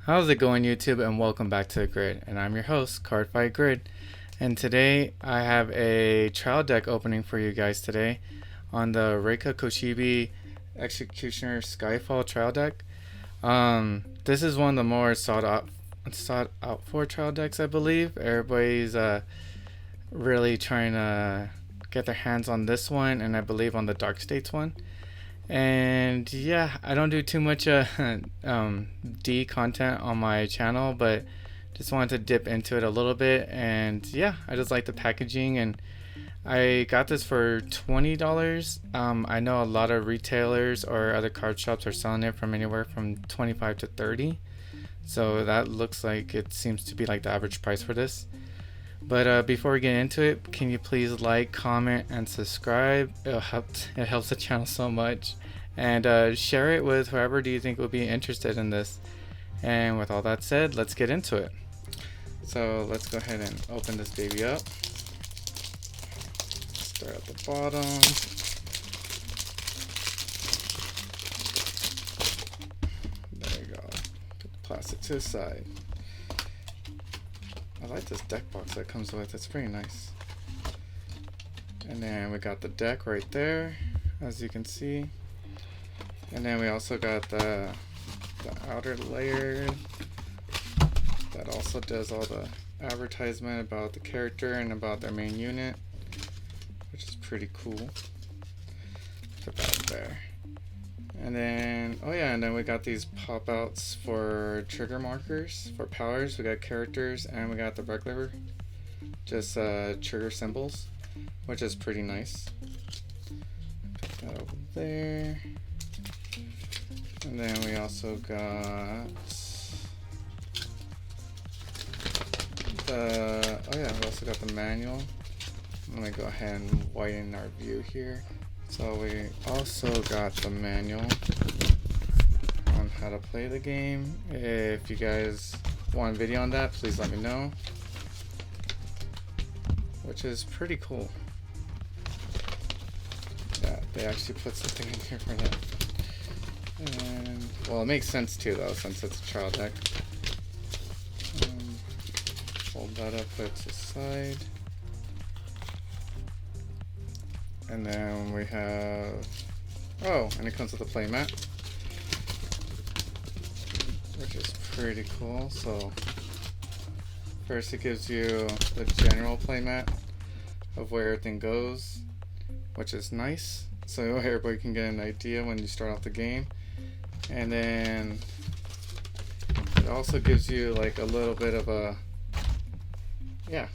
How's it going, YouTube, and welcome back to the Grid. And I'm your host, Cardfight Grid. And today I have a trial deck opening for you guys today on the Raika Koshiba Executioner Skyfall trial deck. This is one of the more sought out for trial decks, I believe. Everybody's really trying to get their hands on this one, and I believe on the Dark States one. And yeah, I don't do too much D content on my channel, but just wanted to dip into it a little bit. And yeah, I just like the packaging, and I got this for $20. I know a lot of retailers or other card shops are selling it from anywhere from 25 to 30, so that looks like it seems to be like the average price for this. But before we get into it, can you please like, comment, and subscribe? It helps the channel so much. And share it with whoever do you think would be interested in this. And with all that said, let's get into it. So let's go ahead and open this baby up. Start at the bottom. There we go. Put the plastic to the side. I like this deck box that comes with. It's pretty nice. And then we got the deck right there, as you can see. And then we also got the outer layer that also does all the advertisement about the character and about their main unit, which is pretty cool. Put that there. And then, oh yeah, and then we got these pop outs for trigger markers for powers. We got characters, and we got the regular just trigger symbols, which is pretty nice. Put that over there. And then we also got we also got the manual. Let me go ahead and widen our view here. So we also got the manual on how to play the game. If you guys want a video on that, please let me know. Which is pretty cool. Yeah, they actually put something in here for that. And, well, it makes sense too, though, since it's a trial deck. Fold that up, put it to the side. And then we have, and it comes with a playmat, which is pretty cool. So first it gives you the general playmat of where everything goes, which is nice, so everybody can get an idea when you start off the game. And then it also gives you like a little bit of a,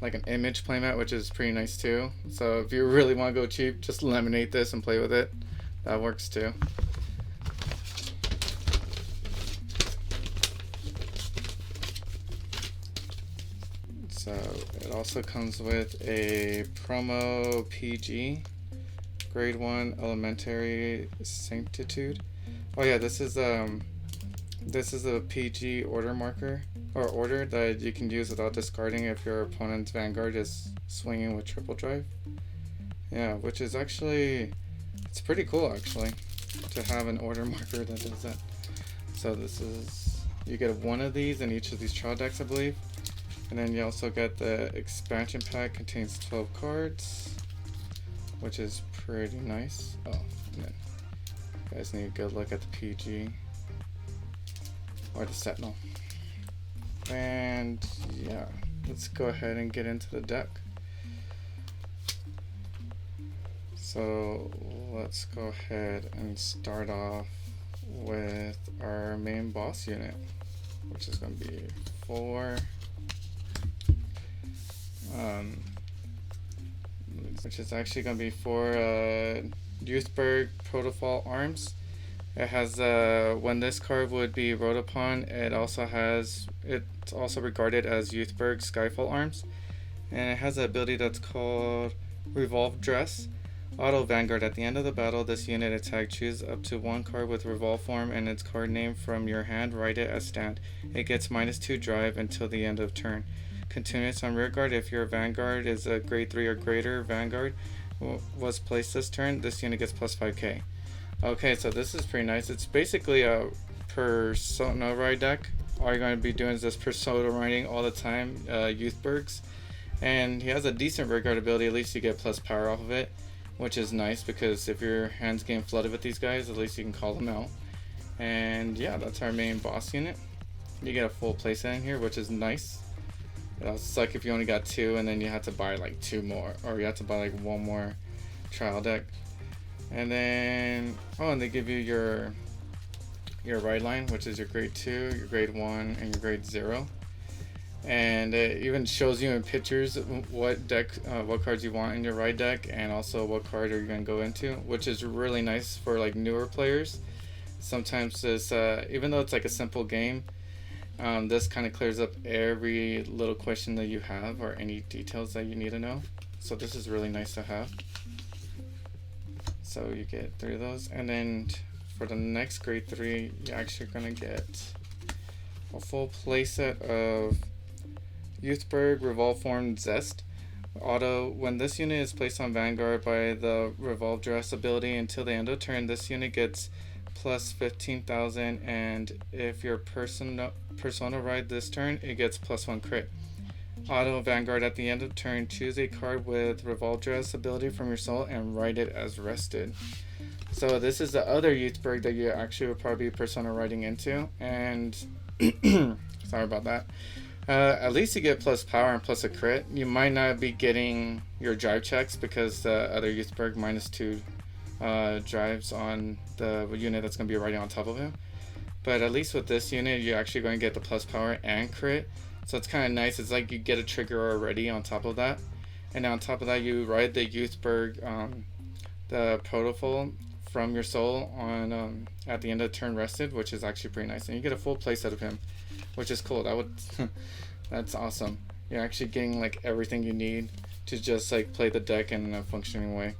like an image playmat, which is pretty nice too. So if you really want to go cheap, just laminate this and play with it. That works too. So it also comes with a promo PG, grade 1 elementary sanctitude. Oh yeah, this is a PG order marker, or order that you can use without discarding if your opponent's Vanguard is swinging with triple drive. Yeah, which is actually, it's pretty cool actually, to have an order marker that does that. So this is, you get one of these in each of these trial decks, I believe. And then you also get the expansion pack, contains 12 cards, which is pretty nice. Oh, and then you guys need a good look at the PG. Or the Sentinel. And yeah, let's go ahead and get into the deck. So let's go ahead and start off with our main boss unit, which is going to be 4. Which is actually going to be 4 Youthberg Protofall arms. It has when this card would be rode upon, it's also regarded as Youthberg Skyfall arms, and it has an ability that's called Revolve Dress. Auto Vanguard. At the end of the battle, this unit attack, choose up to one card with Revolve form and its card name from your hand, write it as stand. It gets -2 drive until the end of turn. Continuous on rear guard. If your Vanguard is a grade 3 or greater Vanguard was placed this turn, this unit gets +5k. Okay, so this is pretty nice. It's basically a Persona Ride deck all you're going to be doing is just persona riding all the time, Youthbergs. And he has a decent Vanguard ability. At least you get plus power off of it, which is nice because if your hand's getting flooded with these guys, at least you can call them out. And yeah, that's our main boss unit. You get a full playset in here, which is nice. It'll suck if you only got 2 and then you have to buy like 2 more, or you have to buy like 1 more trial deck. And then and they give you your ride line, which is your grade 2, your grade 1, and your grade 0. And it even shows you in pictures what deck, what cards you want in your ride deck, and also what card are you gonna go into, which is really nice for like newer players. Sometimes this, even though it's like a simple game, this kind of clears up every little question that you have or any details that you need to know. So this is really nice to have. So you get 3 of those, and then for the next grade 3, you're actually gonna get a full playset of Youthberg Revolve Form Zest. Auto, when this unit is placed on Vanguard by the Revolve Dress ability until the end of turn, this unit gets plus 15,000, and if your persona ride this turn, it gets plus 1 crit. Auto Vanguard, at the end of turn, choose a card with Revolve Dress ability from your soul and write it as rested. So this is the other Youthberg that you actually would probably be persona riding into, and sorry about that. At least you get plus power and plus a crit. You might not be getting your drive checks because the other Youthberg -2 drives on the unit that's going to be riding on top of him. But at least with this unit, you're actually going to get the plus power and crit. So it's kind of nice. It's like you get a trigger already on top of that. And on top of that, you ride the Youthberg, the Protofol from your soul on at the end of turn rested, which is actually pretty nice. And you get a full playset of him, which is cool. That would that's awesome. You're actually getting like everything you need to just like play the deck in a functioning way.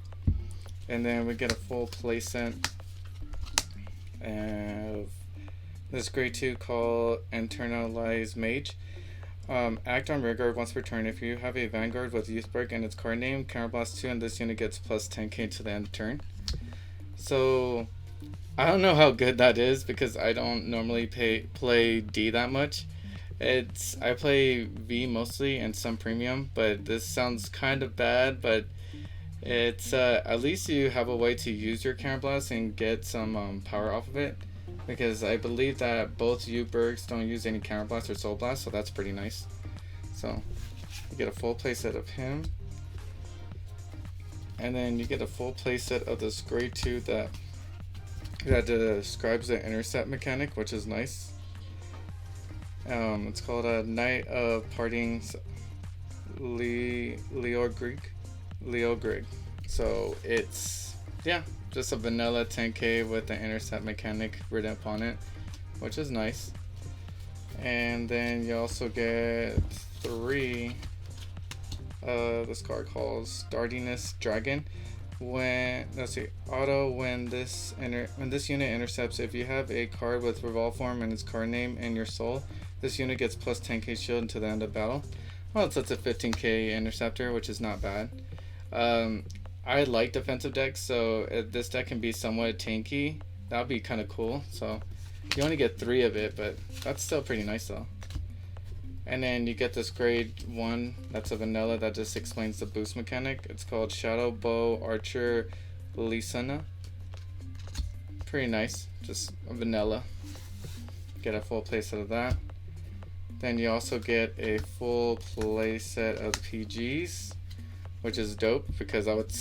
And then we get a full playset of this grade 2 called Internalized Mage. Act on Vanguard once per turn. If you have a Vanguard with Youthberg and its card name, Counterblast 2, and this unit gets plus 10k to the end of turn. So I don't know how good that is because I don't normally play D that much. I play V mostly and some premium, but this sounds kind of bad, but it's at least you have a way to use your Counterblast and get some power off of it, because I believe that both Youthbergs don't use any Counterblast or Soul Blast, so that's pretty nice. So you get a full playset of him, and then you get a full playset of this grade 2 that describes the intercept mechanic, which is nice. It's called a Knight of Partings Leo Grig. So it's just a vanilla 10k with the intercept mechanic written upon it, which is nice. And then you also get 3 this card called Stardiness Dragon. When this unit intercepts, if you have a card with Revolve Form and its card name and your soul, this unit gets plus 10k shield until the end of battle. Well, it's a 15k interceptor, which is not bad. I like defensive decks, so this deck can be somewhat tanky. That would be kind of cool. So you only get 3 of it, but that's still pretty nice though. And then you get this grade 1 that's a vanilla that just explains the boost mechanic. It's called Shadow Bow Archer Lisana. Pretty nice, just a vanilla. Get a full playset of that. Then you also get a full playset of PGs, which is dope because I would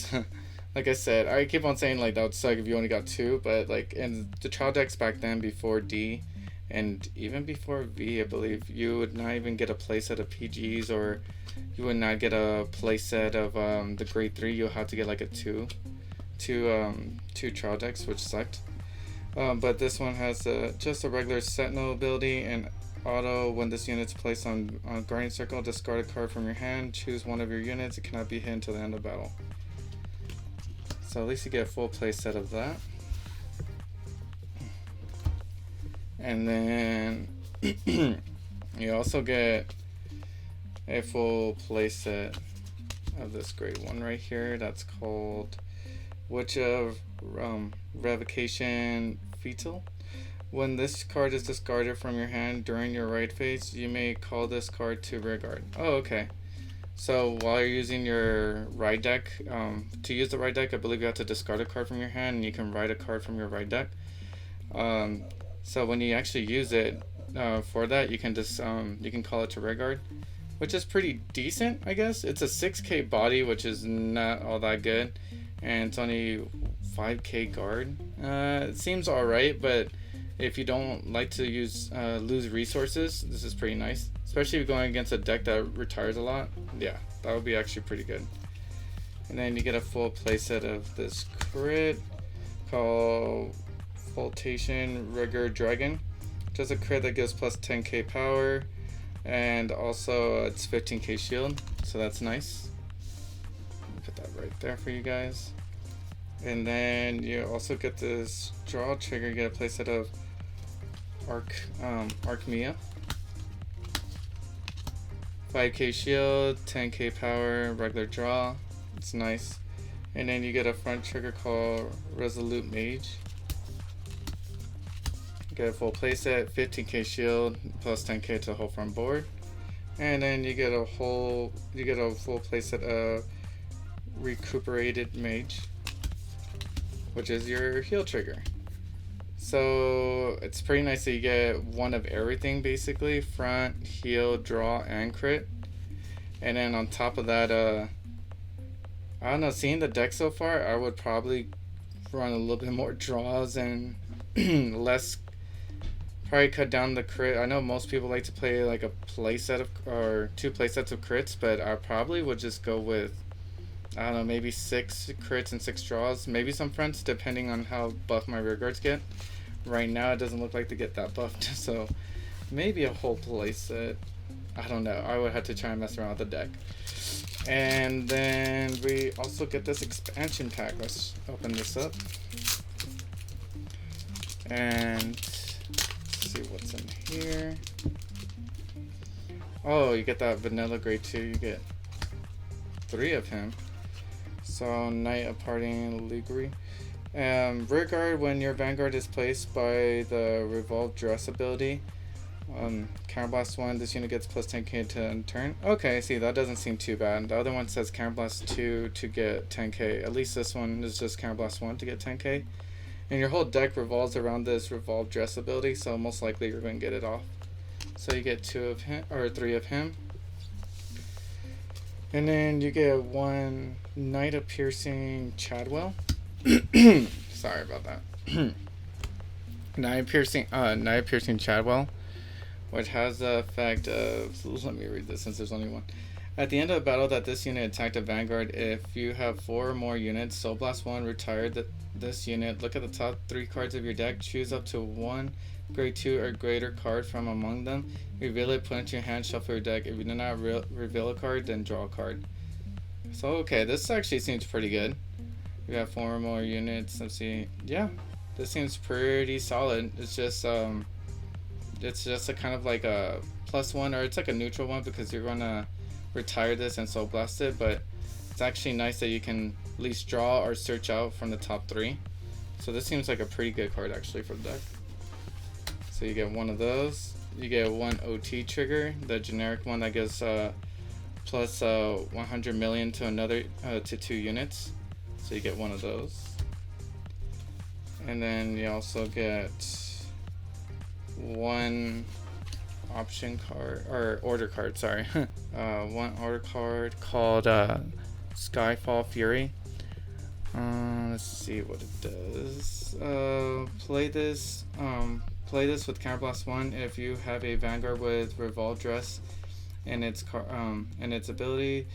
like I said, I keep on saying like that would suck if you only got 2, but like in the trial decks back then before D and even before V, I believe, you would not even get a playset of PGs, or you would not get a playset of the grade 3. You'll have to get like a two trial decks, which sucked. But this one has just a regular Sentinel ability, and auto, when this unit's placed on Guardian Circle, discard a card from your hand, choose one of your units. It cannot be hit until the end of battle. So at least you get a full playset of that. And then you also get a full playset of this grade 1 right here. That's called Witch of Revocation Fetal. When this card is discarded from your hand during your right phase, you may call this card to rear guard. Oh, okay. So while you're using your right deck, to use the right deck, I believe you have to discard a card from your hand, and you can write a card from your right deck. So when you actually use it for that, you can just you can call it to rear guard, which is pretty decent, I guess. It's a 6k body, which is not all that good, and it's only 5k guard. It seems alright, but if you don't like to lose resources, this is pretty nice. Especially if you're going against a deck that retires a lot. Yeah, that would be actually pretty good. And then you get a full playset of this crit called Voltation Rigor Dragon. Just a crit that gives plus 10k power. And also it's 15k shield. So that's nice. Put that right there for you guys. And then you also get this draw trigger. You get a playset of Archmia. 5k shield, 10k power, regular draw. It's nice. And then you get a front trigger called Resolute Mage. You get a full playset, 15k shield, plus 10k to the whole front board. And then you get a full playset of Recuperated Mage, which is your heal trigger. So it's pretty nice that you get one of everything, basically: front, heal, draw, and crit. And then on top of that, I don't know, seeing the deck so far, I would probably run a little bit more draws and less, probably cut down the crit. I know most people like to play like a playset or 2 playsets of crits, but I probably would just go with, I don't know, maybe 6 crits and 6 draws, maybe some fronts, depending on how buff my rear guards get. Right now it doesn't look like they get that buffed, so maybe a whole playset. I don't know, I would have to try and mess around with the deck. And then we also get this expansion pack. Let's open this up and see what's in here. Oh, you get that vanilla grade 2. You get 3 of him. So Knight of Parting Leaguery. Rear guard: when your Vanguard is placed by the Revolve Dress ability, Counterblast 1, this unit gets plus 10k to turn. Okay, see, that doesn't seem too bad. The other one says Counterblast 2 to get 10k. At least this one is just Counterblast 1 to get 10k. And your whole deck revolves around this Revolve Dress ability, so most likely you're going to get it off. So you get 2 of him, or 3 of him. And then you get 1 Knight of Piercing Chadwell. Sorry about that. Knight of Piercing Chadwell, which has the effect of, let me read this since there's only one. At the end of a battle that this unit attacked a Vanguard, if you have 4 or more units, Soul Blast 1 retired this unit. Look at the top 3 cards of your deck. Choose up to 1 grade 2 or greater card from among them. Reveal it, put it into your hand, shuffle your deck. If you do not reveal a card, then draw a card. So okay, this actually seems pretty good. You have 4 or more units. Let's see. Yeah, this seems pretty solid. It's just a kind of like a +1, or it's like a neutral one, because you're gonna retire this and Soul Blast it, but it's actually nice that you can at least draw or search out from the top 3. So this seems like a pretty good card actually for the deck. So you get 1 of those. You get 1 OT trigger, the generic one that gives plus 100 million to another to 2 units. So you get 1 of those. And then you also get 1 option card, or order card, sorry. 1 order card called Skyfall Fury. Let's see what it does. Play this with Counterblast 1 if you have a Vanguard with Revolve Dress and its ability,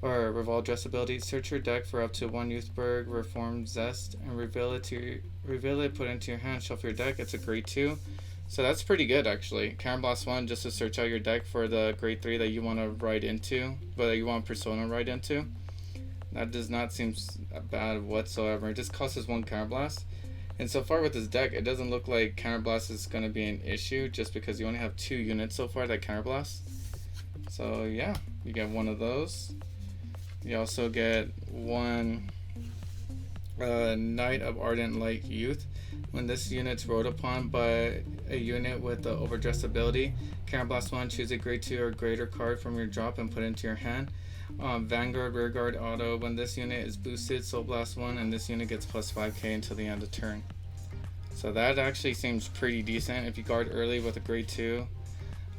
or Revolve Dress ability. Search your deck for up to 1 Youthberg Reformed Zest and reveal it, put it into your hand, shuffle your deck. It's a grade 2. So that's pretty good actually. Counterblast 1 just to search out your deck for the grade 3 that you want to ride into, but you want Persona ride into. That does not seem bad whatsoever. It just costs us 1 Counterblast. And so far with this deck, it doesn't look like Counterblast is going to be an issue, just because you only have 2 units so far that Counterblast. So yeah, you get 1 of those. You also get 1 Knight of Ardent Light Youth. When this unit's rode upon by a unit with the overdressed ability, Cannon Blast 1, choose a grade 2 or greater card from your drop and put it into your hand. Vanguard Rearguard auto, when this unit is boosted, Soul Blast 1, and this unit gets plus 5k until the end of turn. So that actually seems pretty decent. If you guard early with a grade 2,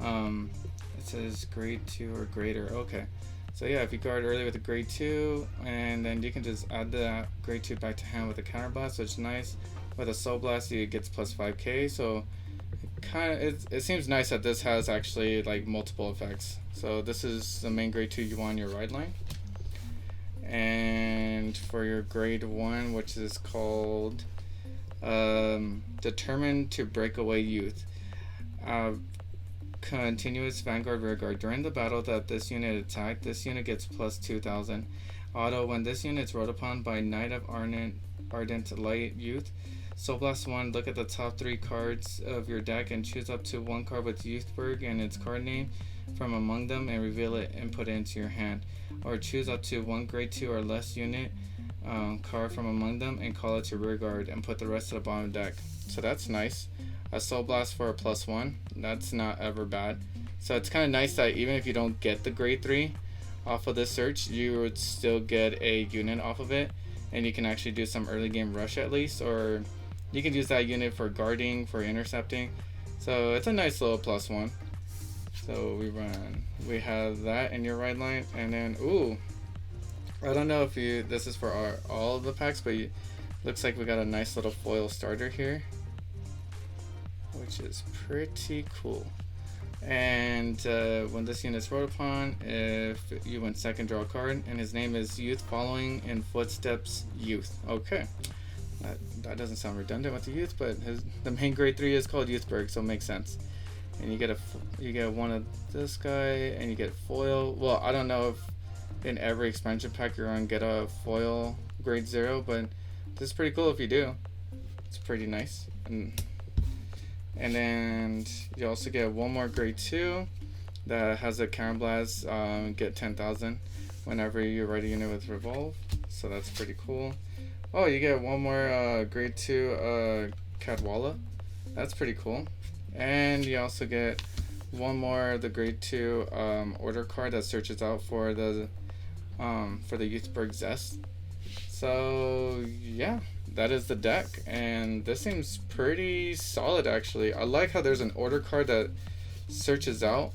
it says grade 2 or greater. Okay. So yeah, if you guard early with a grade 2, and then you can just add the grade 2 back to hand with a counter blast, which is nice. With a soul blast, it gets plus 5k. So it seems nice that this has actually like multiple effects. So this is the main grade 2 you want on your ride line. And for your grade 1, which is called Determined to Break Away Youth. Continuous Vanguard Rearguard. During the battle that this unit attacked, this unit gets plus 2000. Auto, when this unit is rode upon by Knight of Ardent Light Youth, Soul Blast 1, look at the top 3 cards of your deck and choose up to 1 card with Youthberg and its card name from among them and reveal it and put it into your hand. Or choose up to 1 grade 2 or less unit card from among them and call it to Rearguard and put the rest to the bottom of the deck. So that's nice. A Soul Blast for a plus 1, that's not ever bad. So it's kind of nice that even if you don't get the grade 3 off of this search, you would still get a unit off of it, and you can actually do some early game rush at least, or you can use that unit for guarding, for intercepting. So it's a nice little plus 1. So we have that in your ride line, and then I don't know if this is for all of the packs, but looks like we got a nice little foil starter here, which is pretty cool. And when this unit's rode upon, if you win second, draw a card, and his name is Youth Following in Footsteps Youth. Okay, that doesn't sound redundant with the Youth, but the main grade 3 is called Youthberg, so it makes sense. And you get one of this guy, and you get foil. Well, I don't know if in every expansion pack you're gonna get a foil grade 0, but this is pretty cool if you do. It's pretty nice. And then you also get one more grade 2 that has a counter blast, get 10,000 whenever you ride a unit with revolve. So that's pretty cool. Oh, you get one more grade 2 Cadwalla. That's pretty cool. And you also get one more the grade 2 order card that searches out for the Youthberg Zest. So yeah, that is the deck, and this seems pretty solid actually. I like how there's an order card that searches out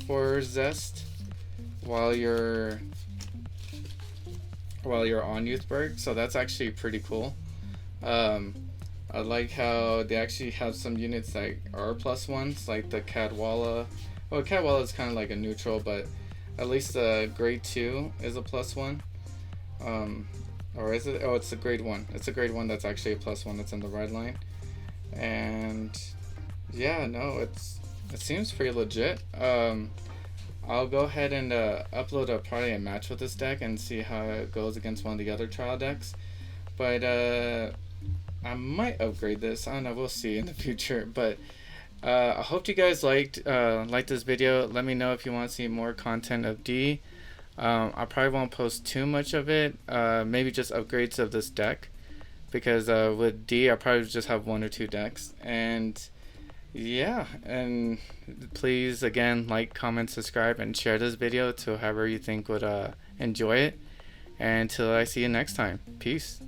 for Zest while you're on Youthberg, so that's actually pretty cool. I like how they actually have some units that are plus 1s, like the Cadwalla. Well, Cadwalla is kind of like a neutral, but at least the grade 2 is a plus 1. Or is it? Oh, it's a grade 1. It's a grade 1 that's actually a plus 1 that's in the ride line. And yeah, no, it seems pretty legit. I'll go ahead and upload probably a match with this deck and see how it goes against one of the other trial decks. But I might upgrade this. I don't know. We'll see in the future. But I hope you guys liked this video. Let me know if you want to see more content of D. I probably won't post too much of it. Maybe just upgrades of this deck, because with D I probably just have 1 or 2 decks. And yeah, and please again like, comment, subscribe, and share this video to whoever you think would enjoy it. And until I see you next time, peace.